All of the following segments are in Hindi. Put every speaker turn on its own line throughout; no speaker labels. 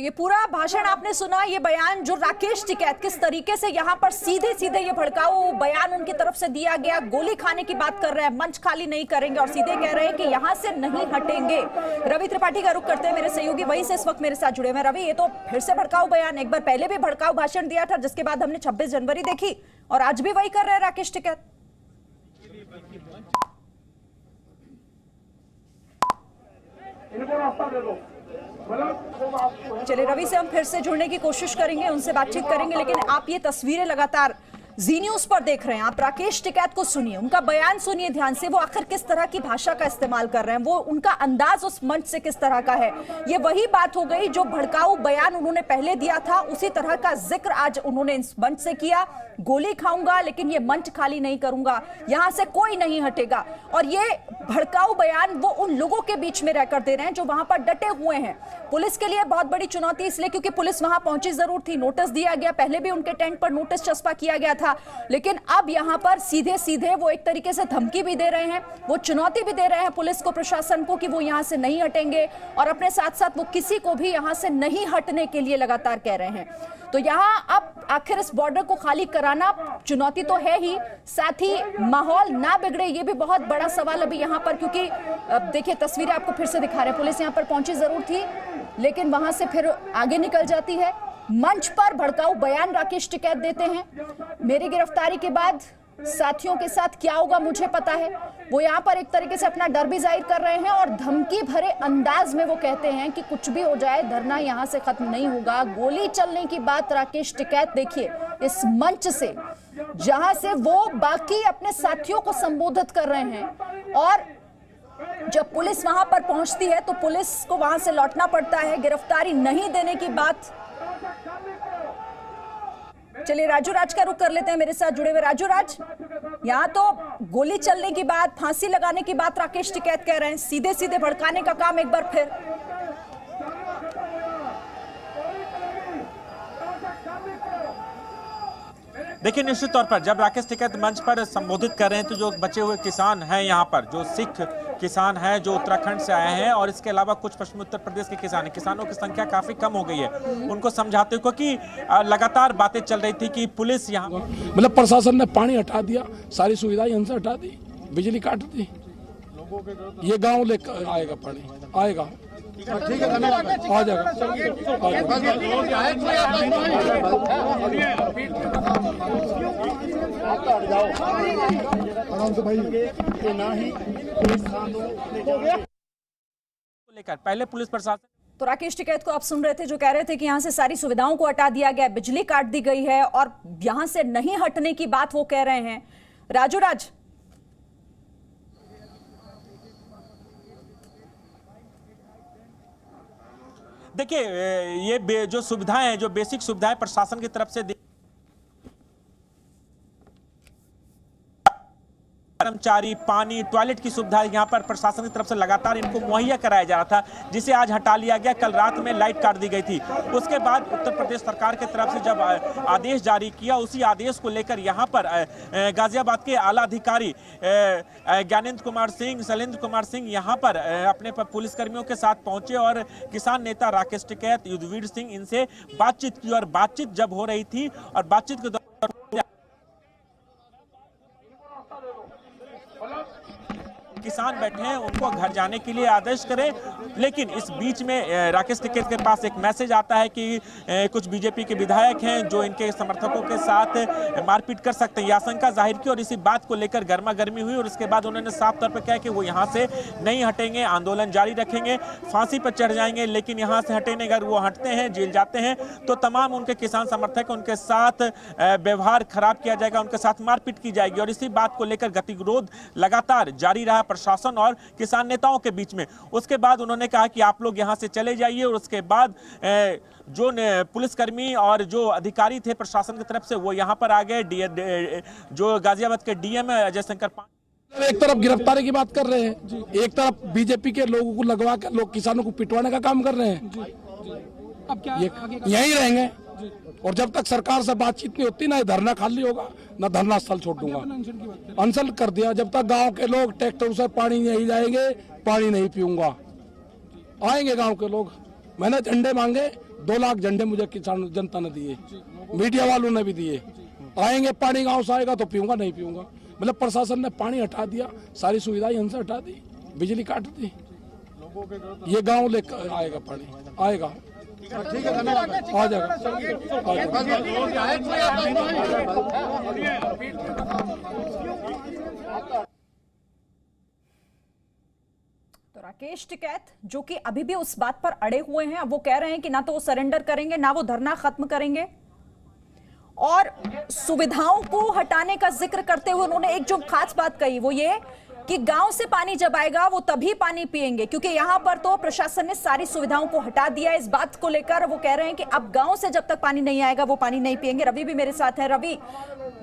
ये पूरा भाषण आपने सुना, ये बयान जो राकेश टिकैत किस तरीके से यहाँ पर सीधे सीधे ये भड़काऊ बयान उनकी तरफ से दिया गया, गोली खाने की बात कर रहे हैं, मंच खाली नहीं करेंगे और सीधे कह रहे हैं कि यहाँ से नहीं हटेंगे। रवि त्रिपाठी का रुख करते हैं मेरे सहयोगी, वहीं से इस वक्त मेरे साथ जुड़े हुए। रवि, ये तो फिर से भड़काऊ बयान, एक बार पहले भी भड़काऊ भाषण दिया था जिसके बाद हमने 26 जनवरी देखी और आज भी वही कर रहे हैं राकेश टिकैत। चलिए रवि से हम फिर से जुड़ने की कोशिश करेंगे, उनसे बातचीत करेंगे, लेकिन आप ये तस्वीरें लगातार जी न्यूज पर देख रहे हैं। आप राकेश टिकैत को सुनिए, उनका बयान सुनिए ध्यान से, वो आखिर किस तरह की भाषा का इस्तेमाल कर रहे हैं, वो उनका अंदाज उस मंच से किस तरह का है। ये वही बात हो गई जो भड़काऊ बयान उन्होंने पहले दिया था, उसी तरह का जिक्र आज उन्होंने इस मंच से किया। गोली खाऊंगा लेकिन ये मंच खाली नहीं करूंगा, यहां से कोई नहीं हटेगा। और ये भड़काऊ बयान वो उन लोगों के बीच में रहकर दे रहे हैं जो वहां पर डटे हुए हैं। पुलिस के लिए बहुत बड़ी चुनौती इसलिए क्योंकि पुलिस वहां पहुंची जरूर थी, नोटिस दिया गया, पहले भी उनके टेंट पर नोटिस चस्पा किया गया था, लेकिन अब यहां पर सीधे सीधे वो एक तरीके से धमकी भी दे रहे हैं, वो चुनौती भी दे रहे हैं पुलिस को, प्रशासन को, कि वो यहां से नहीं हटेंगे और अपने साथ साथ वो किसी को भी यहां से नहीं हटने के लिए लगातार कह रहे हैं। तो यहां अब आखिर इस बॉर्डर को खाली कराना चुनौती तो है ही, साथ ही माहौल ना बिगड़े ये भी बहुत बड़ा सवाल अभी यहां पर, क्योंकि देखिए तस्वीरें आपको फिर से दिखा रहे हैं, पुलिस यहां पर पहुंची जरूर थी लेकिन वहां से फिर आगे निकल जाती है। मंच पर भड़काऊ बयान राकेश टिकैत देते हैं, मेरी गिरफ्तारी के बाद साथियों के साथ क्या होगा मुझे पता है। वो यहाँ पर एक तरीके से अपना डर भी जाहिर कर रहे हैं और धमकी भरे अंदाज में वो कहते हैं कि कुछ भी हो जाए धरना यहाँ से खत्म नहीं होगा। गोली चलने की बात राकेश टिकैत देखिए इस मंच से, जहां से वो बाकी अपने साथियों को संबोधित कर रहे हैं, और जब पुलिस वहां पर पहुंचती है तो पुलिस को वहां से लौटना पड़ता है। गिरफ्तारी नहीं देने की बात। चलिए राजू राज का रुख कर लेते हैं, मेरे साथ जुड़े हुए राजू राज। यहाँ तो गोली चलने की बात, फांसी लगाने की बात राकेश टिकैत कह रहे हैं, सीधे सीधे भड़काने का काम एक बार फिर।
देखिए निश्चित तौर पर जब राकेश टिकैत मंच पर संबोधित कर रहे हैं तो जो बचे हुए किसान हैं यहाँ पर, जो सिख किसान हैं जो उत्तराखंड से आए हैं और इसके अलावा कुछ पश्चिमी उत्तर प्रदेश के किसान हैं, किसानों की संख्या काफी कम हो गई है, उनको समझाते हुए कि लगातार बातें चल रही थी कि पुलिस यहाँ,
मतलब प्रशासन ने पानी हटा दिया, सारी सुविधाएं यहाँ से हटा दी, बिजली काट दी, ये गाँव लेकर आएगा पानी, आएगा ठीक है, धन्यवाद, आ जाएगा।
लेकर पहले पुलिस प्रशासन,
तो राकेश टिकैत को आप सुन रहे थे जो कह रहे थे कि यहां से सारी सुविधाओं को हटा दिया गया, बिजली काट दी गई है और यहां से नहीं हटने की बात वो कह रहे हैं। राजू राज,
देखिए ये जो सुविधाएं हैं, जो बेसिक सुविधाएं प्रशासन की तरफ से कर्मचारी, पानी, टॉयलेट की सुविधा यहाँ पर प्रशासन की तरफ से लगातार इनको मुहैया कराया जा रहा था, जिसे आज हटा लिया गया। कल रात में लाइट काट दी गई थी। उसके बाद उत्तर प्रदेश सरकार की तरफ से जब आदेश जारी किया, उसी आदेश को लेकर यहाँ पर गाजियाबाद के आला अधिकारी ज्ञानेंद्र कुमार सिंह, शैलेंद्र कुमार सिंह यहाँ पर अपने पुलिसकर्मियों के साथ पहुंचे और किसान नेता राकेश टिकैत, युद्धवीर सिंह, इनसे बातचीत की। और बातचीत जब हो रही थी और बातचीत के दौरान किसान बैठे हैं उनको घर जाने के लिए आदेश करें, लेकिन इस बीच में राकेश टिकैत के पास एक मैसेज आता है कि कुछ बीजेपी के विधायक हैं जो इनके समर्थकों के साथ मारपीट कर सकते हैं। यह आशंका जाहिर की और इसी बात को लेकर गर्मा गर्मी हुई और उसके बाद उन्होंने साफ तौर पर कहा कि वो यहाँ से नहीं हटेंगे, आंदोलन जारी रखेंगे, फांसी पर चढ़ जाएंगे, लेकिन यहाँ से हटेंगे। अगर वो हटते हैं, जेल जाते हैं, तो तमाम उनके किसान समर्थक उनके साथ व्यवहार खराब किया जाएगा, उनके साथ मारपीट की जाएगी। और इसी बात को लेकर गतिविरोध लगातार जारी रहा प्रशासन और किसान नेताओं के बीच में। उसके बाद उन्होंने कहा कि आप लोग यहां से चले जाइए और उसके बाद जो पुलिसकर्मी और जो अधिकारी थे प्रशासन की तरफ से वो यहां पर आ गए। जो गाजियाबाद के डीएम अजय शंकर
एक तरफ गिरफ्तारी की बात कर रहे हैं, एक तरफ बीजेपी के लोगों को लगवा कर लोग किसानों को पिटवाने का काम कर रहे हैं। अब क्या यहीं रहेंगे और जब तक सरकार से बातचीत नहीं होती ना धरना खाली होगा ना धरना स्थल छोड़ दूंगा। अनशन कर दिया, जब तक गांव के लोग ट्रैक्टर से पानी नहीं जाएंगे पानी नहीं पीऊंगा। आएंगे गांव के लोग, मैंने झंडे मांगे, 2 लाख झंडे मुझे किसान जनता ने दिए, मीडिया वालों ने भी दिए। आएंगे पानी गांव से आएगा तो पीऊंगा, नहीं पीऊंगा। मतलब प्रशासन ने पानी हटा दिया, सारी सुविधाएं हमसे हटा दी, बिजली काट दी। ये गांव लेकर आएगा पानी, आएगा, आ जाएगा।
तो राकेश टिकैत जो कि अभी भी उस बात पर अड़े हुए हैं, अब वो कह रहे हैं कि ना तो वो सरेंडर करेंगे ना वो धरना खत्म करेंगे। और सुविधाओं को हटाने का जिक्र करते हुए उन्होंने एक जो खास बात कही वो ये कि गांव से पानी जब आएगा वो तभी पानी पिएंगे, क्योंकि यहां पर तो प्रशासन ने सारी सुविधाओं को हटा दिया है। इस बात को लेकर वो कह रहे हैं कि अब गांव से जब तक पानी नहीं आएगा वो पानी नहीं पिएंगे। रवि भी मेरे साथ है। रवि,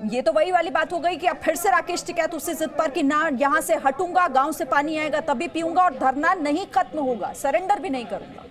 ये तो वही वाली बात हो गई कि अब फिर से राकेश टिकैत उसी जिद पर कि ना यहां से हटूंगा, गांव से पानी आएगा तभी पीऊंगा और धरना नहीं खत्म होगा, सरेंडर भी नहीं करूंगा।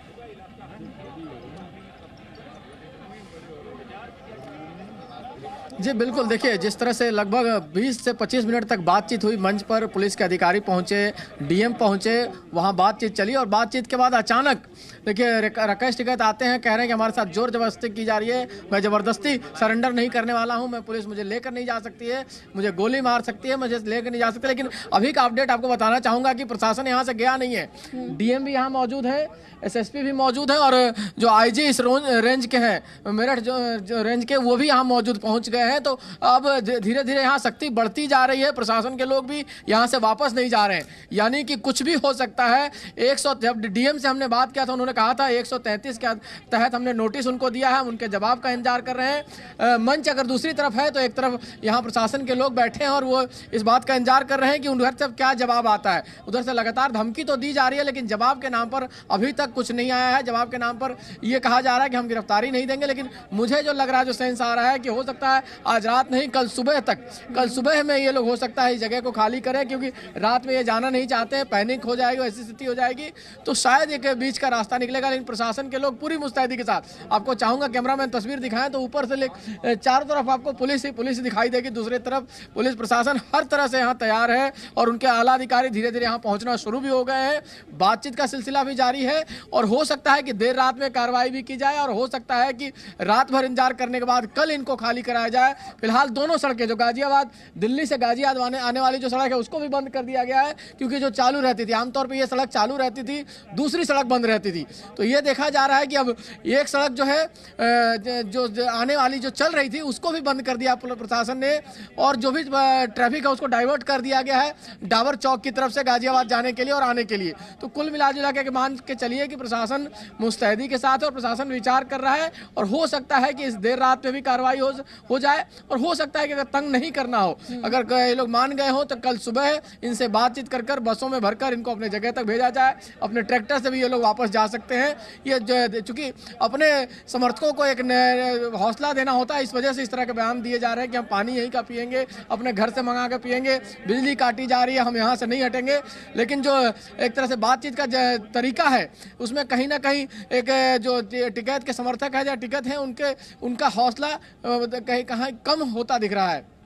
जी बिल्कुल, देखिए जिस तरह से लगभग 20 से 25 मिनट तक बातचीत हुई, मंच पर पुलिस के अधिकारी पहुंचे, डीएम पहुंचे, वहां बातचीत चली और बातचीत के बाद अचानक देखिए राकेश टिकैत आते हैं, कह रहे हैं कि हमारे साथ जोर जबरदस्ती की जा रही है, मैं ज़बरदस्ती सरेंडर नहीं करने वाला हूं, मैं पुलिस मुझे लेकर नहीं जा सकती है, मुझे गोली मार सकती है, मुझे लेकर नहीं जा सकती। लेकिन अभी का अपडेट आपको बताना चाहूँगा कि प्रशासन यहाँ से गया नहीं है, डीएम भी यहाँ मौजूद है, एसएसपी भी मौजूद है और जो आईजी इस रेंज के हैं, मेरठ जो रेंज के, वो भी यहाँ मौजूद पहुँच गए हैं। तो अब धीरे धीरे यहाँ सख्ती बढ़ती जा रही है, प्रशासन के लोग भी यहाँ से वापस नहीं जा रहे हैं, यानी कि कुछ भी हो सकता है। 100 जब डीएम से हमने बात किया था, उन्होंने कहा था 133 के तहत हमने नोटिस उनको दिया है, हम उनके जवाब का इंतजार कर रहे हैं। मंच अगर दूसरी तरफ है तो एक तरफ यहाँ प्रशासन के लोग बैठे हैं और वो इस बात का इंतजार कर रहे हैं कि उधर से क्या जवाब आता है। उधर से लगातार धमकी तो दी जा रही है, लेकिन जवाब के नाम पर अभी तक कुछ नहीं आया है। जवाब के नाम पर ये कहा जा रहा है कि हम गिरफ्तारी नहीं देंगे, लेकिन मुझे जो लग रहा है, जो सेंस आ रहा है कि हो सकता है आज रात नहीं, कल सुबह तक, कल सुबह में ये लोग हो सकता है इस जगह को खाली करें, क्योंकि रात में ये जाना नहीं चाहते हैं, पैनिक हो जाएगी, ऐसी स्थिति हो जाएगी तो शायद एक बीच का रास्ता निकलेगा। लेकिन प्रशासन के लोग पूरी मुस्तैदी के साथ, आपको चाहूंगा कैमरामैन तस्वीर दिखाएं तो ऊपर से चारों तरफ आपको पुलिस ही दिखाई देगी, दूसरी तरफ पुलिस प्रशासन हर तरह से यहाँ तैयार है और उनके आला अधिकारी धीरे धीरे यहाँ पहुंचना शुरू भी हो गए हैं। बातचीत का सिलसिला भी जारी है और हो सकता है कि देर रात में कार्रवाई भी की जाए और हो सकता है कि रात भर इंतजार करने के बाद कल इनको खाली कराया जाए। फिलहाल दोनों सड़कें, जो गाजियाबाद दिल्ली से गाजियाबाद आने वाली जो सड़क है उसको भी बंद कर दिया गया है, क्योंकि जो चालू रहती थी, आमतौर पर यह सड़क चालू रहती थी, दूसरी सड़क बंद रहती थी। तो ये देखा जा रहा है कि अब एक सड़क जो है जो आने वाली जो चल रही थी उसको भी बंद कर दिया प्रशासन ने और जो भी ट्रैफिक है उसको डाइवर्ट कर दिया गया है डाबर चौक की तरफ से गाजियाबाद जाने के लिए और आने के लिए। तो कुल मिला जुला के मान के चलिए कि प्रशासन मुस्तैदी के साथ है और प्रशासन विचार कर रहा है और हो सकता है कि इस देर रात में भी कार्रवाई हो जाए और हो सकता है कि अगर तंग नहीं करना हो, अगर ये लोग मान गए हो तो कल सुबह इनसे बातचीत कर बसों में भरकर इनको अपने जगह तक भेजा जाए। अपने ट्रैक्टर से भी ये लोग वापस जा सकते हैं। ये चूंकि अपने समर्थकों को एक हौसला देना होता है, इस वजह से इस तरह के बयान दिए जा रहे हैं कि हम पानी यहीं का पिएंगे, अपने घर से मंगा के पिएंगे, बिजली काटी जा रही है, हम यहाँ से नहीं हटेंगे। लेकिन जो एक तरह से बातचीत का तरीका है उसमें कहीं ना कहीं एक जो टिकैत के समर्थक है या टिकैत हैं उनका हौसला कहीं कम होता दिख रहा है।